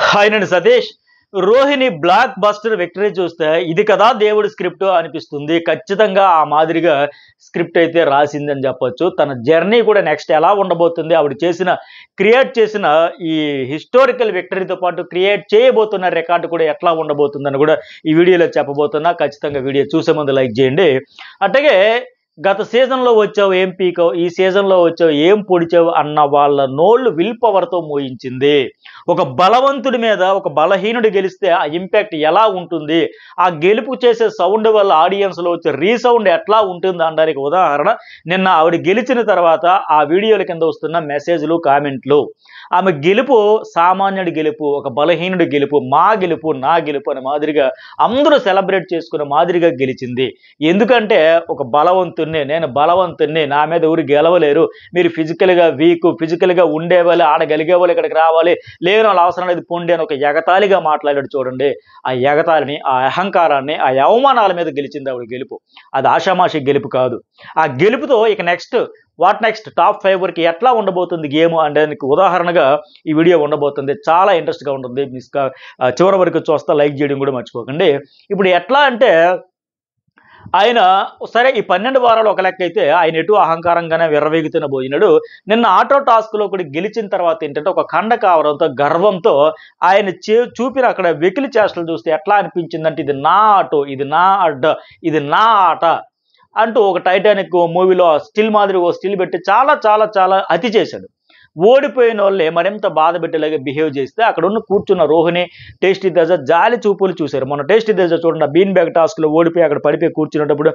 Hi నేను Satish. Rohini block buster victory చూస్తే ఇది కదా దేవుడి స్క్రిప్ట్ అనిపిస్తుంది. ఖచ్చితంగా ఆ మాదిరిగా స్క్రిప్ట్ అయితే రాసిందని చెప్పొచ్చు. తన జర్నీ కూడా నెక్స్ట్ ఎలా ఉండబోతుంది, ఆవిడ క్రియేట్ చేసిన ఈ హిస్టారికల్ విక్టరీతో పాటు క్రియేట్ చేయబోతున్న రికార్డు కూడా ఎట్లా ఉండబోతుందని కూడా ఈ వీడియోలో చెప్పబోతున్నా. ఖచ్చితంగా వీడియో చూసే ముందు లైక్ చేయండి. అట్లాగే గత సీజన్లో వచ్చావు ఏం పీకావు, ఈ సీజన్లో వచ్చావు ఏం పొడిచావు అన్న వాళ్ళ నోళ్ళు విల్ పవర్తో మోయించింది. ఒక బలవంతుడి మీద ఒక బలహీనుడు గెలిస్తే ఆ ఇంపాక్ట్ ఎలా ఉంటుంది, ఆ గెలుపు చేసే సౌండ్ వల్ల ఆడియన్స్లో వచ్చే రీసౌండ్ ఎట్లా ఉంటుంది అనడానికి ఉదాహరణ నిన్న ఆవిడ గెలిచిన తర్వాత ఆ వీడియోల కింద వస్తున్న మెసేజ్లు, కామెంట్లు. ఆమె గెలుపు సామాన్యుడి గెలుపు, ఒక బలహీనుడి గెలుపు, మా గెలుపు, నా గెలుపు అనే మాదిరిగా అందరూ సెలబ్రేట్ చేసుకునే మాదిరిగా గెలిచింది. ఎందుకంటే ఒక బలవంతుణ్ణి, నేను బలవంతుణ్ణి, నా మీద ఎవరు గెలవలేరు, మీరు ఫిజికల్గా వీక్, ఫిజికల్గా ఉండేవాళ్ళు, ఆడగలిగే వాళ్ళు ఇక్కడికి రావాలి, లేని వాళ్ళు అవసరం లేదు పొండి అని ఒక ఎగతాళిగా మాట్లాడాడు చూడండి. ఆ ఎగతాళిని, ఆ అహంకారాన్ని, ఆ అవమానాల మీద గెలిచింది ఆవిడ గెలుపు. అది ఆషామాషి గెలుపు కాదు. ఆ గెలుపుతో ఇక నెక్స్ట్ టాప్ 5 వరకు ఎట్లా ఉండబోతుంది గేమ్ అంటే ఉదాహరణగా ఈ వీడియో ఉండబోతుంది. చాలా ఇంట్రెస్ట్గా ఉంటుంది. చివరి వరకు చూస్తా, లైక్ చేయడం కూడా మర్చిపోకండి. ఇప్పుడు ఎట్లా అంటే ఆయన సరే ఈ 12 వారాలు ఒక లెక్క అయితే ఆయన ఎటు అహంకారంగానే విర్రవీగుతున్న పోయినాడు. నిన్న ఆటో టాస్క్లో కూడా గెలిచిన తర్వాత ఏంటంటే ఒక కండ కావడంతో, గర్వంతో ఆయన చూపిన అక్కడ వెకిలి చేష్టలు చూస్తే ఎట్లా అనిపించిందంటే ఇది నా ఆటో, ఇది నా అడ్డ, ఇది నా ఆట అంటూ ఒక టైటానిక్ మూవీలో స్టిల్ మాదిరి ఓ స్టిల్ పెట్టి చాలా చాలా చాలా అతి చేశాడు. ఓడిపోయిన వాళ్ళే మరింత బాధ పెట్టేలాగా బిహేవ్ చేస్తే అక్కడ ఉన్న కూర్చున్న రోహిణి, టేస్టీ తేజ జాలి చూపులు చూశారు. మొన్న టేస్టీ తేజ చూడండి, బీన్ బ్యాగ్ టాస్క్లో ఓడిపోయి అక్కడ పడిపోయి కూర్చున్నప్పుడు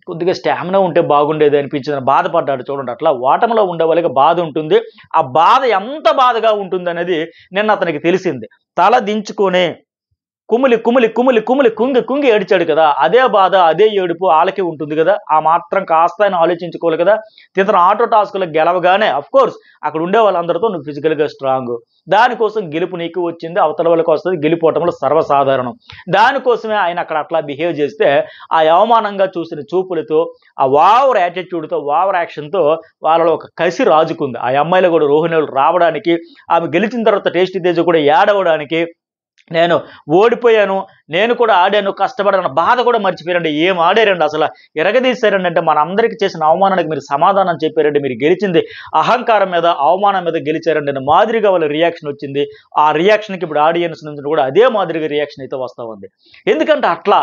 కొద్దిగా స్టామినా ఉంటే బాగుండేది అనిపించింది, బాధపడ్డాడు చూడండి. అట్లా ఓటమిలో ఉండే వాళ్ళకి బాధ ఉంటుంది. ఆ బాధ ఎంత బాధగా ఉంటుంది అనేది నిన్న అతనికి తెలిసింది. తల దించుకొని కుమిలి కుమిలి కుమిలి కుమిలి కుంగి కుంగి ఏడిచాడు కదా, అదే బాధ, అదే ఏడుపు వాళ్ళకి ఉంటుంది కదా. ఆ మాత్రం కాస్త ఆయన ఆలోచించుకోవాలి కదా. ఇతను ఆటో టాస్క్లో గెలవగానే అఫ్కోర్స్ అక్కడ ఉండే వాళ్ళందరితో నువ్వు ఫిజికల్గా స్ట్రాంగ్, దానికోసం గెలుపు నీకు వచ్చింది, అవతల వాళ్ళకి వస్తుంది, గెలిపోవటంలో సర్వసాధారణం. దానికోసమే ఆయన అక్కడ అట్లా బిహేవ్ చేస్తే ఆ అవమానంగా చూసిన చూపులతో, ఆ ఓవర్ యాటిట్యూడ్తో, ఓవర్ యాక్షన్తో వాళ్ళలో ఒక కసి రాజుకుంది. ఆ అమ్మాయిలు కూడా రోహిణులు రావడానికి, ఆమె గెలిచిన తర్వాత టేస్టీ తేజ కూడా ఏడవడానికి, నేను ఓడిపోయాను, నేను కూడా ఆడాను, కష్టపడాను బాధ కూడా మర్చిపోయారండి. ఏం ఆడారండి, అసలు ఎరగదీశారండి. అంటే మన అందరికీ చేసిన అవమానానికి మీరు సమాధానం చెప్పారండి. మీరు గెలిచింది అహంకారం మీద, అవమానం మీద గెలిచారండి అనే మాదిరిగా వాళ్ళ రియాక్షన్ వచ్చింది. ఆ రియాక్షన్కి ఇప్పుడు ఆడియన్స్ నుంచి కూడా అదే మాదిరిగా రియాక్షన్ అయితే వస్తూ ఉంది. ఎందుకంటే అట్లా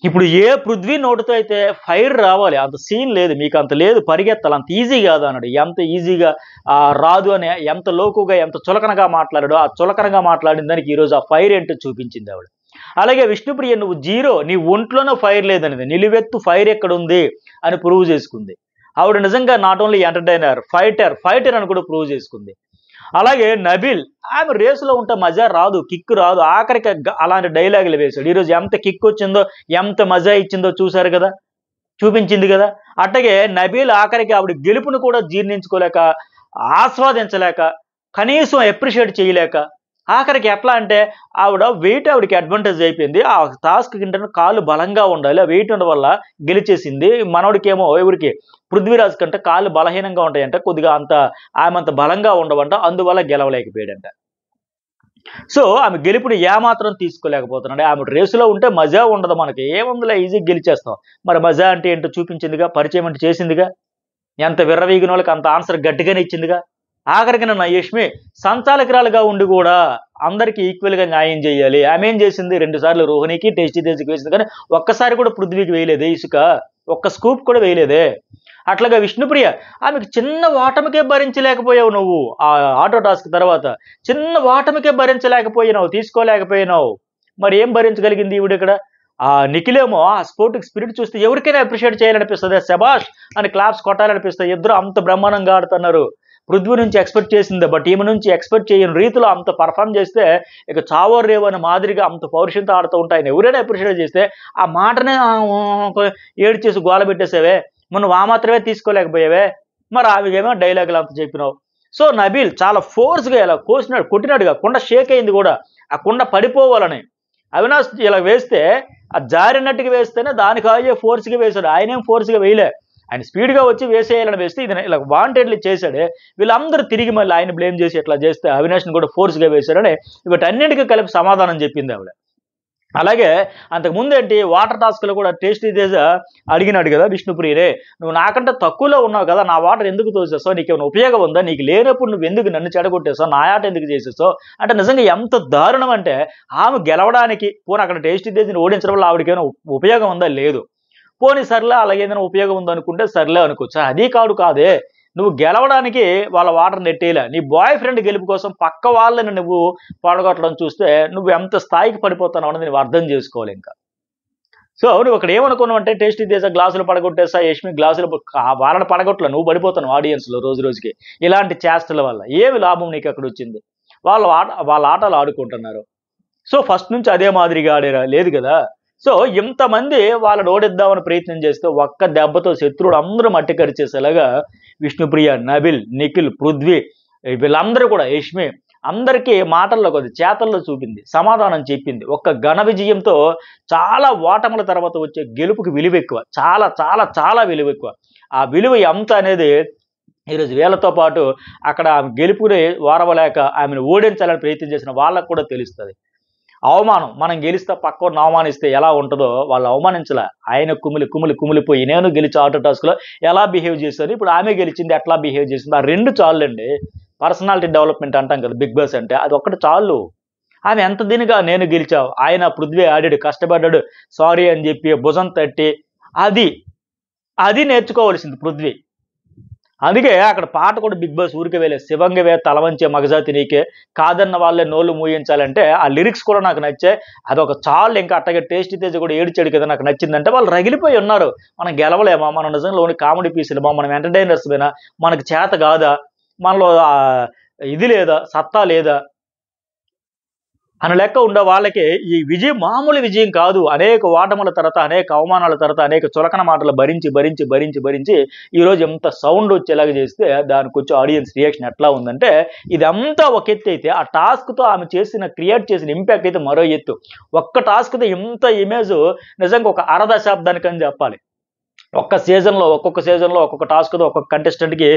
ఇప్పుడు ఏ పృథ్వీ నోటితో అయితే ఫైర్ రావాలి, అంత సీన్ లేదు, మీకు అంత లేదు, పరిగెత్తాలి, అంత ఈజీ కాదు అన్నాడు. ఎంత ఈజీగా రాదు అని ఎంత లోకుగా, ఎంత చులకనగా మాట్లాడాడో, ఆ చులకనగా మాట్లాడిన దానికి ఈరోజు ఆ ఫైర్ ఏంటో చూపించింది ఆవిడ. అలాగే విష్ణుప్రియ నువ్వు జీరో, నీ ఒంట్లోనూ ఫైర్ లేదనేది, నిలువెత్తు ఫైర్ ఎక్కడుంది అని ప్రూవ్ చేసుకుంది ఆవిడ. నిజంగా నాట్ ఓన్లీ ఎంటర్టైనర్, ఫైటర్ అని కూడా ప్రూవ్ చేసుకుంది. అలాగే నబీల్, ఆమె రేసులో ఉంటే మజా రాదు, కిక్ రాదు, ఆఖరికి అలాంటి డైలాగులు వేశాడు. ఈరోజు ఎంత కిక్ వచ్చిందో, ఎంత మజా ఇచ్చిందో చూశారు కదా, చూపించింది కదా. అట్లాగే నబీల్ ఆఖరికి ఆవిడ గెలుపును కూడా జీర్ణించుకోలేక, ఆస్వాదించలేక, కనీసం అప్రిషియేట్ చేయలేక, ఆఖరికి ఎట్లా అంటే ఆవిడకి అడ్వాంటేజ్ అయిపోయింది. ఆ టాస్క్ కింద కాళ్ళు బలంగా ఉండాలి, ఆ వెయిట్ ఉండడం వల్ల గెలిచేసింది. మనోడికేమో ఎవరికి పృథ్వీరాజ్ కంటే కాళ్ళు బలహీనంగా ఉంటాయంట, కొద్దిగా ఆమె అంత బలంగా ఉండవంట, అందువల్ల గెలవలేకపోయాడంట. సో ఆమె గెలుపుని ఏమాత్రం తీసుకోలేకపోతున్నాడు. ఆమె రేసులో ఉంటే మజా ఉండదు, మనకి ఏముందిలే ఈజీగా గెలిచేస్తాం. మరి మజా అంటే ఏంటో చూపించిందిగా, పరిచయం అంటే చేసిందిగా, ఎంత విర్రవీగిన వాళ్ళకి అంత ఆన్సర్ గట్టిగానే ఇచ్చిందిగా. ఆఖరికి నన్ను యష్మి సంచాలకురాలుగా ఉండి కూడా అందరికీ ఈక్వల్గా న్యాయం చేయాలి. ఆమె ఏం చేసింది, 2 సార్లు రోహిణికి, టేస్టీ తేజకి వేసింది, కానీ ఒక్కసారి కూడా పృథ్వీకి వేయలేదే ఇసుక, ఒక్క స్కూప్ కూడా వేయలేదే. అట్లాగా విష్ణుప్రియ, ఆమెకు చిన్న ఓటమికే భరించలేకపోయావు నువ్వు. ఆ ఆటో టాస్క్ తర్వాత చిన్న ఓటమికే భరించలేకపోయినావు, తీసుకోలేకపోయినావు. మరి ఏం భరించగలిగింది ఈవిడ ఇక్కడ? ఆ నిఖిలేమో ఆ స్పోర్టిక్ స్పిరిట్ చూస్తే ఎవరికైనా అప్రిషియేట్ చేయాలనిపిస్తుంది, శబాష్ అని క్లాప్స్ కొట్టాలనిపిస్తుంది. ఇద్దరు అంత బ్రహ్మాండంగా ఆడుతున్నారు. పృథ్వీ నుంచి ఎక్స్పెక్ట్ చేసిందే, బట్ ఈమె నుంచి ఎక్స్పెక్ట్ చేయని రీతిలో అంత పర్ఫామ్ చేస్తే ఇక చావో రేవు అనే మాదిరిగా అంత పౌరుషంతో ఆడుతూ ఉంటాయని ఎవరైనా అప్రిషియేట్ చేస్తే ఆ మాటనే ఏడు చేసి గోల పెట్టేసావే, మనం ఆ మాత్రమే తీసుకోలేకపోయావే, మరి ఆమెకేమో డైలాగులు అంత చెప్పినావు. సో నబీల్ చాలా ఫోర్స్గా ఇలా కొట్టినాడుగా, కుండ షేక్ అయింది కూడా, ఆ కుండ పడిపోవాలని. అవినాష్ ఇలా వేస్తే ఆ జారినట్టుగా వేస్తేనే దానికి అయ్యే ఫోర్స్గా వేశాడు, ఆయనేం ఫోర్స్గా వేయలే. ఆయన స్పీడ్గా వచ్చి వేసేయాలని వేస్తే ఇది ఇలా వాంటెడ్లీ చేశాడే, వీళ్ళందరూ తిరిగి మళ్ళీ ఆయన బ్లేమ్ చేసి ఇట్లా చేస్తే అవినాష్ని కూడా ఫోర్స్గా వేశారని వీటన్నిటికీ కలిపి సమాధానం చెప్పింది ఆవిడ. అలాగే అంతకుముందు ఏంటి వాటర్ టాస్క్లో కూడా టేస్టీ తేజ అడిగినాడు కదా విష్ణుప్రియరే, నువ్వు నాకంటే తక్కువలో ఉన్నావు కదా, నా వాటర్ ఎందుకు తోసేసావు, నీకు ఏమైనా ఉపయోగం ఉందా, నీకు లేనప్పుడు నువ్వు ఎందుకు నన్ను చెడగొట్టేసావు, నా ఆట ఎందుకు చేసేసావు అంటే నిజంగా ఎంత దారుణం అంటే ఆమె గెలవడానికి పోనీ అక్కడ టేస్టీ తేజని ఓడించడం వల్ల ఆవిడకి ఏమైనా ఉపయోగం ఉందా, లేదు. పోనీ సర్లే అలాగే ఏదైనా ఉపయోగం ఉందనుకుంటే సర్లే అనుకోవచ్చు, అది కాదే, నువ్వు గెలవడానికి వాళ్ళ వాటర్ నెట్టేలా నీ బాయ్ ఫ్రెండ్ గెలుపు కోసం పక్క వాళ్ళని నువ్వు పడగొట్టడం చూస్తే నువ్వు ఎంత స్థాయికి పడిపోతావు అన్నది నువ్వు అర్థం చేసుకోవాలి. ఇంకా సో నువ్వు అక్కడ ఏమనుకున్నావు అంటే టేస్టీ తేజ గ్లాసులు పడగొట్టేసా, యష్మి గ్లాసులు వాళ్ళని పడగొట్టలే, నువ్వు పడిపోతావు ఆడియన్స్లో రోజు రోజుకి ఇలాంటి చేష్టల వల్ల. ఏమి లాభం నీకు అక్కడ వచ్చింది, వాళ్ళ ఆటలు ఆడుకుంటున్నారు. సో ఫస్ట్ నుంచి అదే మాదిరిగా ఆడేరా లేదు కదా. సో ఇంతమంది వాళ్ళని ఓడిద్దామని ప్రయత్నం చేస్తే ఒక్క దెబ్బతో శత్రువుడు అందరూ మట్టి కరిచేసేలాగా విష్ణుప్రియ, నబిల్, నిఖిల్, పృథ్వీ వీళ్ళందరూ కూడా యష్మి అందరికీ మాటల్లో కొద్ది చేతల్లో చూపింది, సమాధానం చెప్పింది. ఒక్క ఘన విజయంతో చాలా ఓటముల తర్వాత వచ్చే గెలుపుకి విలువ ఎక్కువ, చాలా చాలా చాలా విలువ ఎక్కువ. ఆ విలువ ఎంత అనేది ఈరోజు వీళ్ళతో పాటు అక్కడ గెలుపుని వారవలేక ఆమెను ఓడించాలని ప్రయత్నం చేసిన వాళ్ళకు కూడా తెలుస్తుంది. అవమానం, మనం గెలిస్తే పక్కన అవమానిస్తే ఎలా ఉంటుందో వాళ్ళు అవమానించలే, ఆయన కుమిలిపోయి నేను గెలిచి ఆటో టాస్క్లో ఎలా బిహేవ్ చేశారు, ఇప్పుడు ఆమె గెలిచింది ఎట్లా బిహేవ్ చేసింది, ఆ రెండు చాలండి. పర్సనాలిటీ డెవలప్మెంట్ అంటాం కదా బిగ్ బాస్ అంటే, అది ఒక్కటి చాలు. ఆమె ఎంత దీనిగా నేను గెలిచావు, ఆయన పృథ్వీ ఆడాడు కష్టపడ్డాడు సారీ అని చెప్పి భుజం తట్టి అది నేర్చుకోవాల్సింది పృథ్వీ. అందుకే అక్కడ పాట కూడా బిగ్ బాస్ ఊరికే వేలే, శివంగవే తలవంచే మగజాతి నీకే, కాదన్న వాళ్ళే నోళ్ళు మూయించాలంటే ఆ లిరిక్స్ కూడా నాకు నచ్చాయి. అదొక చాలు. ఇంకా అట్టగా టేస్టీ తేజ కూడా ఏడ్చాడు కదా, నాకు నచ్చిందంటే వాళ్ళు రగిలిపోయి ఉన్నారు. మనం గెలవలేమా, మనం నిజంగా ఓన్లీ కామెడీ పీసులేమా, మనం ఎంటర్టైనర్స్ పోయినా, మనకు చేత కాదా, మనలో ఇది లేదా, సత్తా లేదా అని లెక్క ఉండే వాళ్ళకి ఈ విజయం మామూలు విజయం కాదు. అనేక ఓటముల తర్వాత, అనేక అవమానాల తర్వాత, అనేక చులకన మాటలు భరించి ఈరోజు ఎంత సౌండ్ వచ్చేలాగా చేస్తే దానికి వచ్చి ఆడియన్స్ రియాక్షన్ ఎట్లా ఉందంటే, ఇదంతా ఒక ఎత్తు అయితే ఆ టాస్క్తో ఆమె క్రియేట్ చేసిన ఇంపాక్ట్ అయితే మరో ఎత్తు. ఒక్క టాస్క్తో ఇంత ఇమేజ్ నిజంగా ఒక అరదశాబ్దానికని చెప్పాలి. ఒక్కొక్క సీజన్లో ఒక్కొక్క టాస్క్తో ఒక్కొక్క కంటెస్టెంట్కి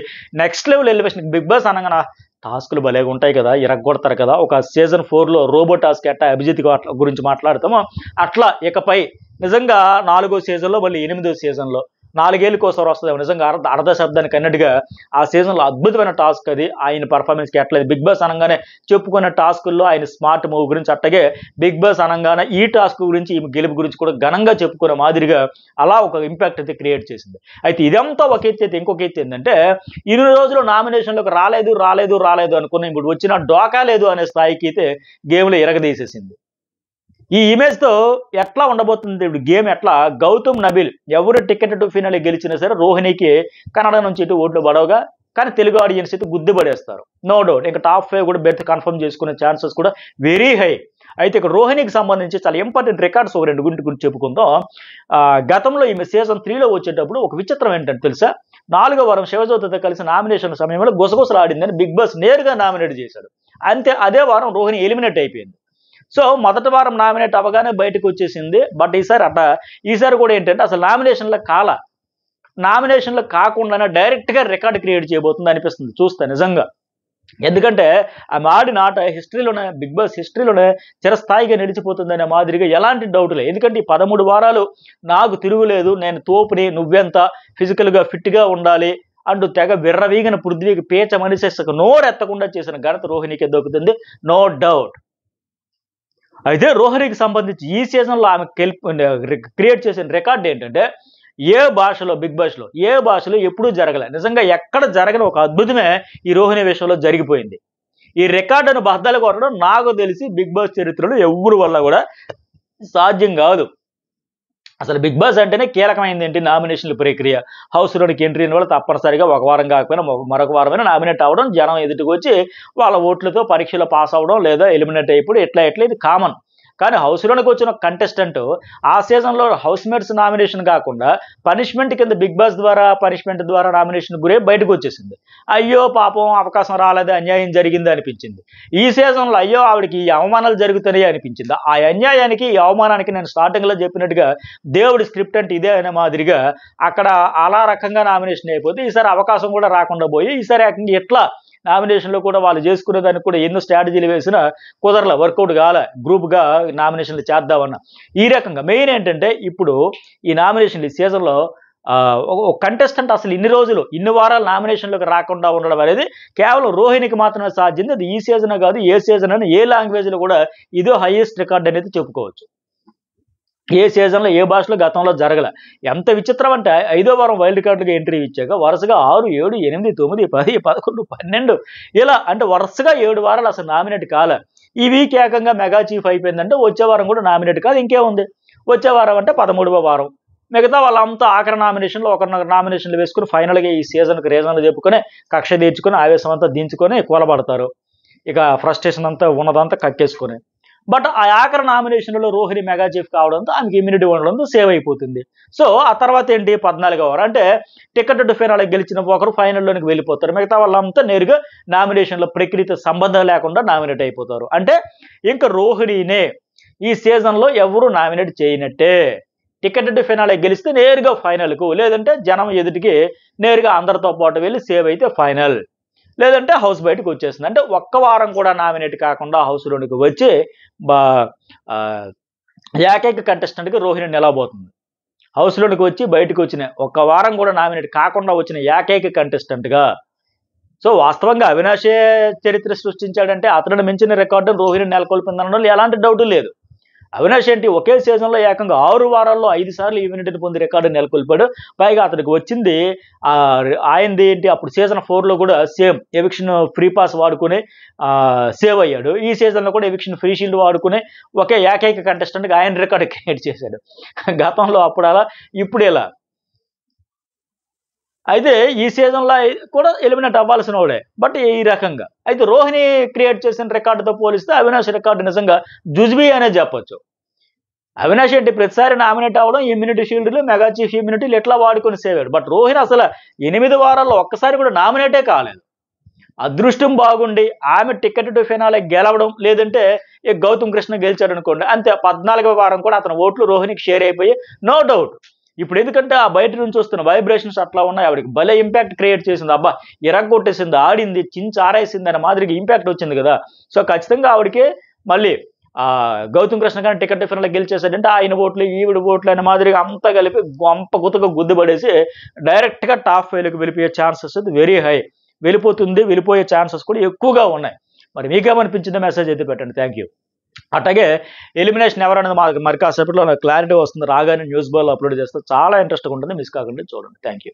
next level elevation. Bigg Boss అనగా టాస్కులు భలేగా ఉంటాయి కదా, ఇరగొడతారు కదా. ఒక సీజన్ 4లో రోబో టాస్క్ ఎట్టా అభిజిత్ గురించి మాట్లాడతామో అట్లా ఇకపై నిజంగా 4వ సీజన్లో మళ్ళీ 8వ సీజన్లో 4 ఏళ్ళకి ఒకసారి వస్తుంది నిజంగా అర్ధ శబ్దానికి అన్నట్టుగా ఆ సీజన్లో అద్భుతమైన టాస్క్ అది. ఆయన పర్ఫార్మెన్స్కి ఎట్లేదు. బిగ్ బాస్ అనగానే చెప్పుకున్న టాస్కుల్లో ఆయన స్మార్ట్ మూవ్ గురించి, అట్టగే బిగ్ బాస్ అనగానే ఈ టాస్క్ గురించి, ఈ గెలుపు గురించి కూడా ఘనంగా చెప్పుకునే మాదిరిగా అలా ఒక ఇంపాక్ట్ అయితే క్రియేట్ చేసింది. అయితే ఇదంతా ఒక ఎత్తి అయితే ఇంకొక ఎత్తి ఏంటంటే, ఇన్ని రోజులు నామినేషన్లోకి రాలేదు అనుకున్న ఇప్పుడు వచ్చిన డోకా లేదు అనే స్థాయికి అయితే గేమ్లో ఇరగదీసేసింది. ఈ ఇమేజ్తో ఎట్లా ఉండబోతుంది ఇప్పుడు గేమ్, ఎట్లా గౌతమ్, నబిల్ ఎవరు టికెట్ టు ఫినాలే గెలిచినా సరే రోహిణికి కన్నడ నుంచి ఇటు ఓట్లు పడవగా, కానీ తెలుగు ఆడియన్స్ అయితే గుద్దుపడేస్తారు నో డౌట్. ఇంకా టాప్ 5 కూడా బెర్త్ కన్ఫర్మ్ చేసుకునే ఛాన్సెస్ కూడా వెరీ హై. అయితే ఇక్కడ రోహిణికి సంబంధించి చాలా ఇంపార్టెంట్ రికార్డ్స్ ఒక 2 గురించి చెప్పుకుందాం. గతంలో ఈమె సీజన్ 3లో వచ్చేటప్పుడు ఒక విచిత్రం ఏంటంటే తెలుసా, 4వ వారం శివజ్యోతితో కలిసి నామినేషన్ సమయంలో గుసగుసలు ఆడిందని బిగ్ బాస్ నేరుగా నామినేట్ చేశాడు. అంతే అదే వారం రోహిణి ఎలిమినేట్ అయిపోయింది. సో మొదటి వారం నామినేట్ అవ్వగానే బయటకు వచ్చేసింది. బట్ ఈసారి కూడా ఏంటంటే అసలు నామినేషన్లో కాకుండానే డైరెక్ట్గా రికార్డ్ క్రియేట్ చేయబోతుంది అనిపిస్తుంది చూస్తే నిజంగా. ఎందుకంటే ఆమె ఆడిన ఆట హిస్టరీలోనే, బిగ్ బాస్ హిస్టరీలోనే చిరస్థాయిగా నిలిచిపోతుందనే మాదిరిగా ఎలాంటి డౌట్ లేదు. ఎందుకంటే ఈ 13 వారాలు నాకు తిరుగులేదు, నేను తోపుని, నువ్వెంత ఫిజికల్గా ఫిట్గా ఉండాలి అంటూ తెగ విర్రవీగిన పృథ్వీకి పేచ మనిషి నోరెత్తకుండా చేసిన ఘనత రోహిణికే దొరుకుతుంది నో డౌట్. అయితే రోహిణికి సంబంధించి ఈ సీజన్లో ఆమె క్రియేట్ చేసిన రికార్డ్ ఏంటంటే, ఏ భాషలో బిగ్ బాస్లో ఏ భాషలో ఎప్పుడూ జరగలే, నిజంగా ఎక్కడ జరగని ఒక అద్భుతమే ఈ రోహిణి విషయంలో జరిగిపోయింది. ఈ రికార్డును బద్దలు కొట్టడం నాకు తెలిసి బిగ్ బాస్ చరిత్రలో ఎవరి వల్ల కూడా సాధ్యం కాదు. అసలు బిగ్ బాస్ అంటేనే కీలకమైంది ఏంటి, నామినేషన్ల ప్రక్రియ. హౌస్లోనికి ఎంట్రీ అయిన వాళ్ళు తప్పనిసరిగా ఒక వారం కాకపోయినా మరొక వారమైనా నామినేట్ అవ్వడం, జనం ఎదుటికి వచ్చి వాళ్ళ ఓట్లతో పరీక్షలో పాస్ అవ్వడం లేదా ఎలిమినేట్ అయిపోవడం, ఎట్లా ఇది కామన్. కానీ హౌస్లోనికి వచ్చిన కంటెస్టెంట్ ఆ సీజన్లో హౌస్ మేట్స్ నామినేషన్ కాకుండా పనిష్మెంట్ కింద బిగ్ బాస్ ద్వారా పనిష్మెంట్ ద్వారా నామినేషన్ గురే బయటకు వచ్చేసింది. అయ్యో పాపం అవకాశం రాలేదు, అన్యాయం జరిగింది అనిపించింది. ఈ సీజన్లో అయ్యో ఆవిడకి ఈ అవమానాలు జరుగుతున్నాయి అనిపించింది. ఆ అన్యాయానికి ఈ అవమానానికి నేను స్టార్టింగ్లో చెప్పినట్టుగా దేవుడి స్క్రిప్ట్ అంటే ఇదే అనే మాదిరిగా అక్కడ అలా రకంగా నామినేషన్ అయిపోతే ఈసారి అవకాశం కూడా రాకుండా పోయి ఈసారి ఎట్లా నామినేషన్లో కూడా వాళ్ళు చేసుకునే దానికి కూడా ఎన్నో స్ట్రాటజీలు వేసినా కుదరలే, వర్కౌట్ కాలే. గ్రూప్గా నామినేషన్లు చేద్దామన్నా ఈ రకంగా మెయిన్ ఏంటంటే ఇప్పుడు ఈ నామినేషన్లు ఈ సీజన్లో ఒక కంటెస్టెంట్ అసలు ఇన్ని రోజులు ఇన్ని వారాలు నామినేషన్లోకి రాకుండా ఉండడం అనేది కేవలం రోహిణికి మాత్రమే సాధ్యంది. అది ఈ సీజన్ కాదు, ఏ సీజన్ అని ఏ లాంగ్వేజ్లో కూడా ఇదో హైయెస్ట్ రికార్డ్ అనేది చెప్పుకోవచ్చు. ఏ సీజన్లో ఏ భాషలో గతంలో జరగలే. ఎంత విచిత్రం అంటే 5వ వారం వైల్డ్ కార్డుగా ఎంట్రీ ఇచ్చాక వరుసగా 6, 7, 8, 9, 10, 11, 12 ఇలా అంటే వరుసగా 7 వారాలు అసలు నామినేట్ కాలే. ఈ వీక్ ఏకంగా మెగా చీఫ్ అయిపోయిందంటే వచ్చే వారం కూడా నామినేట్ కాదు. ఇంకేముంది, వచ్చే వారం అంటే 13వ వారం. మిగతా వాళ్ళంతా ఆఖరి నామినేషన్లో ఒకరినొకరు నామినేషన్లు వేసుకుని ఫైనల్గా ఈ సీజన్కి రీజన్లు చెప్పుకొని కక్ష తీర్చుకొని ఆవేశం అంతా దించుకొని కూలబడతారు. ఇక ఫ్రస్ట్రేషన్ అంతా ఉన్నదంతా కక్కేసుకొని. బట్ ఆ ఆఖరి నామినేషన్లో రోహిణి మెగా చీఫ్ కావడంతో ఆమెకి ఇమ్యూనిటీ ఉండడంతో సేవ్ అయిపోతుంది. సో ఆ తర్వాత ఏంటి 14వ వారం అంటే టికెట్ టు ఫైనల్ గెలిచిన ఒకరు ఫైనల్లోనికి వెళ్ళిపోతారు. మిగతా వాళ్ళంతా నేరుగా నామినేషన్లో ప్రక్రియతో సంబంధం లేకుండా నామినేట్ అయిపోతారు. అంటే ఇంకా రోహిణినే ఈ సీజన్లో ఎవరు నామినేట్ చేయనట్టే. టికెట్ టు ఫైనల్ గెలిస్తే నేరుగా ఫైనల్కు, లేదంటే జనం ఎదుటికి నేరుగా అందరితో పాటు వెళ్ళి సేవ్ అయితే ఫైనల్, లేదంటే హౌస్ బయటకు వచ్చేస్తుంది. అంటే ఒక్క వారం కూడా నామినేట్ కాకుండా హౌస్లోనికి వచ్చి ఏకైక కంటెస్టెంట్కి రోహిణి నిలవబోతుంది. హౌస్లోనికి వచ్చి బయటకు వచ్చిన ఒక్క వారం కూడా నామినేట్ కాకుండా వచ్చిన ఏకైక కంటెస్టెంట్గా. సో వాస్తవంగా అవినాషే చరిత్ర సృష్టించాడంటే అతడిని మించిన రికార్డును రోహిణి నెలకొల్పిందనడంలో ఎలాంటి డౌట్ లేదు. అవినాష్ ఏంటి ఒకే సీజన్లో ఏకంగా 6 వారాల్లో 5 సార్లు ఇమ్యూనిటీని పొంది రికార్డు నెలకొల్పాడు. పైగా అతనికి వచ్చింది ఆయనది ఏంటి అప్పుడు సీజన్ 4లో కూడా సేమ్ ఎవిక్షన్ ఫ్రీ పాస్ వాడుకుని సేవ్ అయ్యాడు. ఈ సీజన్లో కూడా ఎవిక్షన్ ఫ్రీ షీల్డ్ వాడుకుని ఒకే ఏకైక కంటెస్టెంట్గా ఆయన రికార్డు క్రియేట్ చేశాడు. గతంలో అప్పుడు అలా, ఇప్పుడు ఇలా. అయితే ఈ సీజన్లో కూడా ఎలిమినేట్ అవ్వాల్సిన వాడే, బట్ ఈ రకంగా. అయితే రోహిణి క్రియేట్ చేసిన రికార్డుతో పోలిస్తే అవినాష్ రికార్డు నిజంగా జుజ్బీ అనే చెప్పొచ్చు. అవినాష్ ఏంటి ప్రతిసారి నామినేట్ అవ్వడం, ఇమ్యూనిటీ షీల్డ్లు, మెగా చీఫ్ ఇమ్యూనిటీలు ఎట్లా వాడుకొని సేవాడు. బట్ రోహిణి అసలు 8 వారాల్లో ఒక్కసారి కూడా నామినేటే కాలేదు. అదృష్టం బాగుండి ఆమె టికెట్ టు ఫైనల్ గెలవడం, లేదంటే గౌతమ్ కృష్ణ గెలిచాడు అనుకోండి అంతే. 14వ వారం కూడా అతని ఓట్లు రోహిణికి షేర్ అయిపోయి నో డౌట్. ఇప్పుడు ఎందుకంటే ఆ బయట నుంచి వస్తున్న వైబ్రేషన్స్ అట్లా ఉన్నాయి, ఆవిడకి భలే ఇంపాక్ట్ క్రియేట్ చేసింది. అబ్బా ఇరగొట్టేసింది, ఆడింది, చించి ఆరేసింది అనే మాదిరిగా ఇంపాక్ట్ వచ్చింది కదా. సో ఖచ్చితంగా ఆవిడకి మళ్ళీ గౌతమ్ కృష్ణ కానీ టికెట్ ఫైనల్ గెలిచేసాడంటే ఆయన ఓట్లు ఈవిడ ఓట్లు అనే మాదిరిగా అంతా కలిపి గొంప గుత్తగా గుద్దుపడేసి డైరెక్ట్గా టాప్ 5కి వెళ్ళిపోయే ఛాన్సెస్ వెరీ హై. వెళ్ళిపోయే ఛాన్సెస్ కూడా ఎక్కువగా ఉన్నాయి. మరి మీకేమనిపించిందో మెసేజ్ అయితే పెట్టండి. Thank you. అట్లాగే ఎలిమినేషన్ ఎవరనేది మాకు మరి కాసేపట్లో నాకు క్లారిటీ వస్తుంది. రాగానే న్యూస్ బాల్ అప్లోడ్ చేస్తే చాలా ఇంట్రెస్ట్గా ఉంటుంది. మిస్ కాకుండా చూడండి. Thank you.